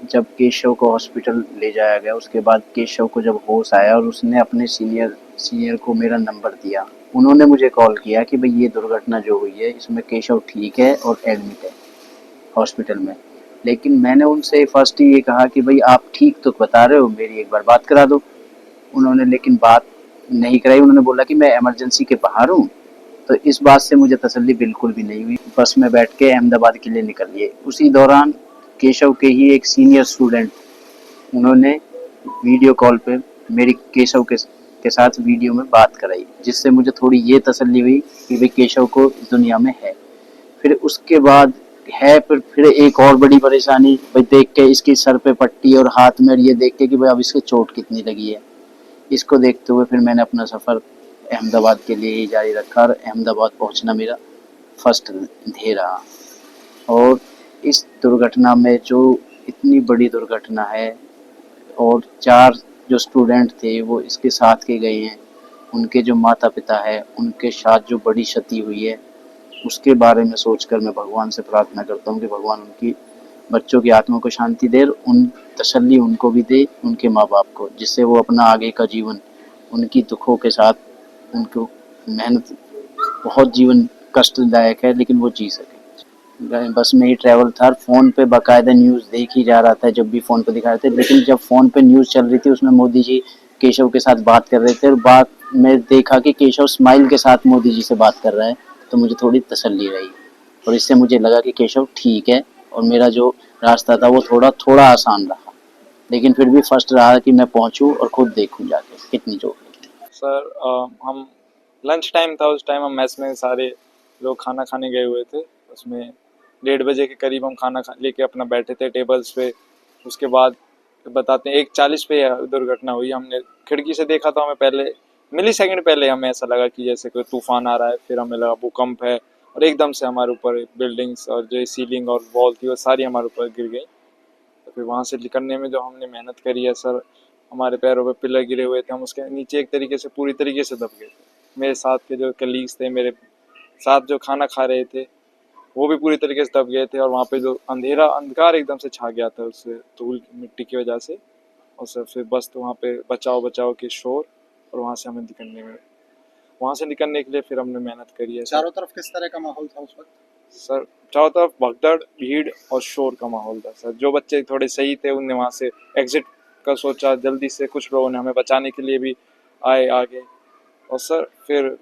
जब केशव को हॉस्पिटल ले जाया गया, उसके बाद केशव को जब होश आया और उसने अपने सीनियर को मेरा नंबर दिया, उन्होंने मुझे कॉल किया कि भाई ये दुर्घटना जो हुई है इसमें केशव ठीक है और एडमिट है हॉस्पिटल में। लेकिन मैंने उनसे फर्स्ट ही ये कहा कि भाई आप ठीक तो बता रहे हो, मेरी एक बार बात करा दो। उन्होंने लेकिन बात नहीं कराई, उन्होंने बोला कि मैं इमरजेंसी के बाहर हूँ। तो इस बात से मुझे तसल्ली बिल्कुल भी नहीं हुई। बस में बैठ के अहमदाबाद के लिए निकल लिए। उसी दौरान केशव के ही एक सीनियर स्टूडेंट, उन्होंने वीडियो कॉल पे मेरी केशव के साथ वीडियो में बात कराई, जिससे मुझे थोड़ी ये तसल्ली हुई कि भाई केशव को इस दुनिया में है। फिर उसके बाद है फिर एक और बड़ी परेशानी भाई, देख के इसकी सर पे पट्टी और हाथ में ये देख के कि भाई अब इसके चोट कितनी लगी है। इसको देखते हुए फिर मैंने अपना सफ़र अहमदाबाद के लिए ही जारी रखा और अहमदाबाद पहुंचना मेरा फर्स्ट ध्येय रहा। और इस दुर्घटना में जो इतनी बड़ी दुर्घटना है, और 4 जो स्टूडेंट थे वो इसके साथ के गए हैं, उनके जो माता पिता है उनके साथ जो बड़ी क्षति हुई है, उसके बारे में सोचकर मैं भगवान से प्रार्थना करता हूँ कि भगवान उनकी बच्चों की आत्मा को शांति दे, उन तसल्ली उनको भी दे, उनके माँ बाप को, जिससे वो अपना आगे का जीवन उनकी दुखों के साथ, उनको मेहनत, बहुत जीवन कष्टदायक है लेकिन वो जी सके। बस में ही ट्रैवल था, फ़ोन पे बाकायदा न्यूज़ देख ही जा रहा था जब भी फ़ोन पे दिखा रहे थे। लेकिन जब फ़ोन पे न्यूज़ चल रही थी उसमें मोदी जी केशव के साथ बात कर रहे थे, और बात में देखा कि केशव स्माइल के साथ मोदी जी से बात कर रहा है, तो मुझे थोड़ी तसल्ली रही। और इससे मुझे लगा कि केशव ठीक है, और मेरा जो रास्ता था वो थोड़ा थोड़ा आसान रहा। लेकिन फिर भी फर्स्ट रहा कि मैं पहुंचूं और खुद देखूं जाके कितनी जोर लगी। सर हम लंच टाइम था, उस टाइम हम मेस में सारे लोग खाना खाने गए हुए थे। उसमें 1:30 बजे के करीब हम खाना लेके अपना बैठे थे टेबल्स पे। उसके बाद बताते हैं 1:40 पे दुर्घटना हुई। हमने खिड़की से देखा तो हमें पहले मिली सेकंड पहले हमें ऐसा लगा कि जैसे कोई तूफान आ रहा है, फिर हमें लगा भूकंप है, और एकदम से हमारे ऊपर बिल्डिंग्स और जो सीलिंग और वॉल थी वो सारी हमारे ऊपर गिर गई। तो फिर वहाँ से निकलने में जो हमने मेहनत करी है सर, हमारे पैरों पे पिलर गिरे हुए थे, हम उसके नीचे एक तरीके से पूरी तरीके से दब गए थे। मेरे साथ के जो कलीग्स थे, मेरे साथ जो खाना खा रहे थे, वो भी पूरी तरीके से दब गए थे। और वहाँ पे जो अंधकार एकदम से छा गया था उससे धूल मिट्टी की वजह से। और सर फिर बस तो वहाँ पे बचाओ बचाओ के शोर, और वहाँ से निकलने के लिए फिर हमने मेहनत करी है सर। चारों तरफ किस तरह का माहौल था उस वक्त? सर चारों तरफ भगदड़, भीड़ और शोर का माहौल था सर। जो बच्चे थोड़े सही थे उनने वहाँ से एग्जिट का सोचा जल्दी से, कुछ लोगों ने हमें बचाने के लिए भी आए आगे। और सर फिर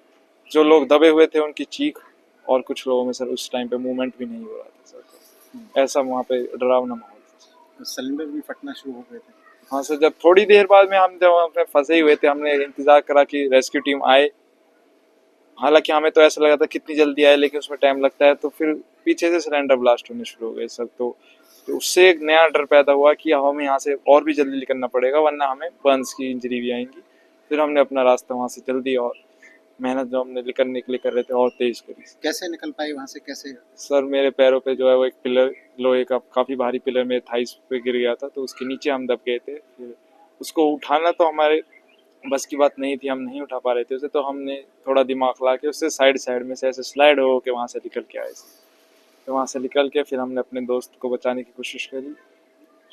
जो लोग दबे हुए थे उनकी चीख, और कुछ लोगों में सर उस टाइम पे मूवमेंट भी नहीं हो रहा था सर। तो ऐसा वहाँ पे डरावना माहौल था। तो सिलेंडर भी फटना शुरू हो गए थे। हाँ सर, जब थोड़ी देर बाद में हम जब वहाँ पे फंसे ही हुए थे, हमने इंतजार करा कि रेस्क्यू टीम आए। हालांकि हमें तो ऐसा लगा था कितनी जल्दी आए, लेकिन उसमें टाइम लगता है। तो फिर पीछे से सिलेंडर ब्लास्ट होने शुरू हो गए सर। तो उससे एक नया डर पैदा हुआ कि हमें यहाँ से और भी जल्दी निकलना पड़ेगा, वरना हमें बर्न्स की इंजरी भी आएंगी। फिर हमने अपना रास्ता वहाँ से जल्दी, और मेहनत जो हमने निकलने के लिए कर रहे थे और तेज करी। कैसे निकल पाए वहां से, कैसे? सर मेरे पैरों पे जो है वो एक पिलर, लोहे का काफ़ी भारी पिलर मेरे थाइस पे गिर गया था, तो उसके नीचे हम दब गए थे। फिर उसको उठाना तो हमारे बस की बात नहीं थी, हम नहीं उठा पा रहे थे उसे। तो हमने थोड़ा दिमाग ला के उससे साइड साइड में से ऐसे स्लाइड हो के वहाँ से निकल के आए। तो वहाँ से निकल के फिर हमने अपने दोस्त को बचाने की कोशिश करी।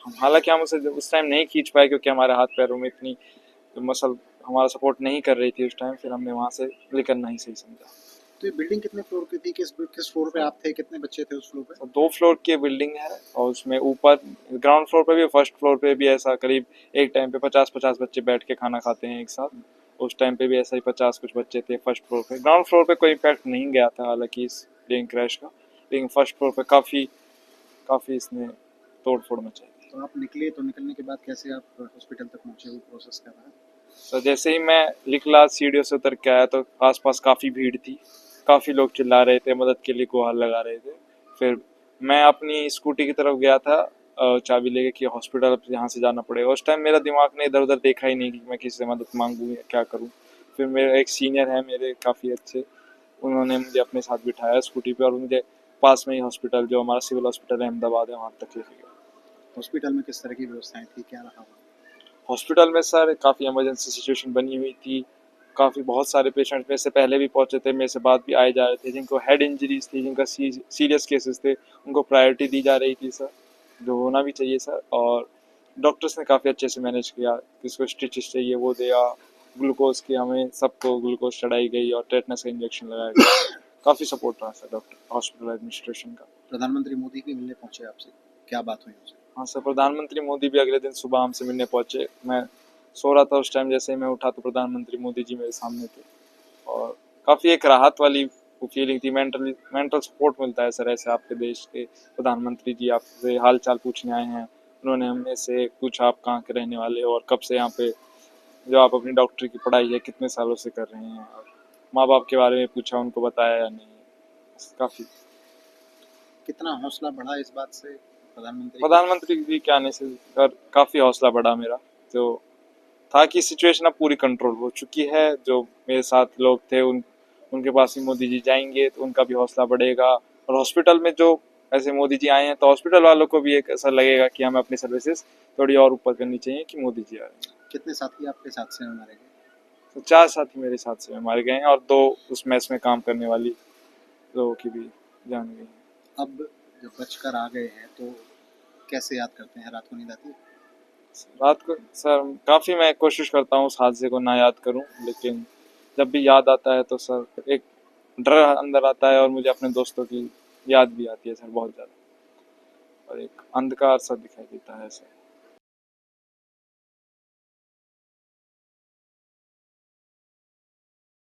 हम हालांकि हम उसे उस टाइम नहीं खींच पाए, क्योंकि हमारे हाथ पैरों में इतनी मसल हमारा सपोर्ट नहीं कर रही थी उस टाइम। फिर हमने वहाँ से निकलना ही सही समझा। तो ये बिल्डिंग कितने फ्लोर की थी, किस फ्लोर पे आप थे, कितने बच्चे थे उस फ्लोर पे? और 2 फ्लोर की बिल्डिंग है, और उसमें ऊपर ग्राउंड फ्लोर पे भी, फर्स्ट फ्लोर पे भी ऐसा करीब एक टाइम पे 50-50 बच्चे बैठ के खाना खाते हैं एक साथ। उस टाइम पे भी ऐसा ही 50 कुछ बच्चे थे फर्स्ट फ्लोर पे। ग्राउंड फ्लोर पे कोई इम्पैक्ट नहीं गया था हालांकि इस प्लेन क्रैश का, लेकिन फर्स्ट फ्लोर पे काफ़ी काफ़ी इसने तोड़ फोड़ मचाई। तो आप निकले, तो निकलने के बाद कैसे आप हॉस्पिटल तक पहुंचे, वो प्रोसेस कर रहा है? तो जैसे ही मैं निकला सीढ़ियों से उतर के आया, तो आसपास काफ़ी भीड़ थी, काफ़ी लोग चिल्ला रहे थे, मदद के लिए गुहार लगा रहे थे। फिर मैं अपनी स्कूटी की तरफ गया था चाबी लेके कि हॉस्पिटल यहाँ से जाना पड़ेगा। उस टाइम मेरा दिमाग ने इधर उधर देखा ही नहीं कि मैं किसी से मदद मांगूँ या क्या करूँ। फिर मेरे एक सीनियर है मेरे काफ़ी अच्छे, उन्होंने मुझे अपने साथ बिठाया स्कूटी पे, और मुझे पास में ही हॉस्पिटल, जो हमारा सिविल हॉस्पिटल है अहमदाबाद है, वहाँ तक लेके गया। हॉस्पिटल में किस तरह की व्यवस्थाएं थी, क्या रहा वहाँ? हॉस्पिटल में सर काफ़ी इमरजेंसी सिचुएशन बनी हुई थी। काफ़ी बहुत सारे पेशेंट्स मेरे से पहले भी पहुंचे थे, मेरे से बाद भी आए जा रहे थे, जिनको हेड इंजरीज थी, जिनका सीरियस केसेस थे, उनको प्रायोरिटी दी जा रही थी सर। जो होना भी चाहिए सर। और डॉक्टर्स ने काफ़ी अच्छे से मैनेज किया, किसको स्टिचेस चाहिए वो दिया, ग्लूकोज की हमें सबको ग्लूकोज चढ़ाई गई और टेटनस का इंजेक्शन लगाया गया। काफ़ी सपोर्ट रहा सर डॉक्टर हॉस्पिटल एडमिनिस्ट्रेशन का। प्रधानमंत्री मोदी भी मिलने पहुंचे आपसे, क्या बात हुई उनसे? हाँ सर, प्रधानमंत्री मोदी भी अगले दिन सुबह हमसे मिलने पहुंचे। मैं सो रहा था उस टाइम, जैसे ही मैं उठा तो प्रधानमंत्री मोदी जी मेरे सामने थे और काफ़ी एक राहत वाली फीलिंग थी। मेंटल सपोर्ट मिलता है सर ऐसे, आपके देश के प्रधानमंत्री जी आपसे हाल चाल पूछने आए हैं। उन्होंने हमें से पूछा आप कहाँ के रहने वाले हो और कब से यहाँ पे जो आप अपनी डॉक्टरी की पढ़ाई है कितने सालों से कर रहे हैं, और माँ बाप के बारे में पूछा, उनको बताया या नहीं। काफ़ी कितना हौसला बढ़ा इस बात से प्रधानमंत्री जी के आने से सर काफ़ी हौसला बढ़ा मेरा, जो था कि सिचुएशन अब पूरी कंट्रोल हो चुकी है। जो मेरे साथ लोग थे उनके पास भी मोदी जी जाएंगे तो उनका भी हौसला बढ़ेगा, और हॉस्पिटल में जो ऐसे मोदी जी आए हैं तो हॉस्पिटल वालों को भी एक ऐसा लगेगा कि हमें अपनी सर्विसेज थोड़ी और ऊपर करनी चाहिए कि मोदी जी आ रहे हैं। कितने साथी आपके साथ से मारे गए? तो 4 साथी मेरे साथ से मारे गए हैं और 2 उस मैच में काम करने वाली लोगों की भी जान गई है। अब जब बचकर आ गए हैं तो कैसे याद करते हैं, रात को नींद आती है? रात को सर काफ़ी मैं कोशिश करता हूँ उस हादसे को ना याद करूँ, लेकिन जब भी याद आता है तो सर एक डर अंदर आता है और मुझे अपने दोस्तों की याद भी आती है सर बहुत ज़्यादा, और एक अंधकार सा दिखाई देता है सर।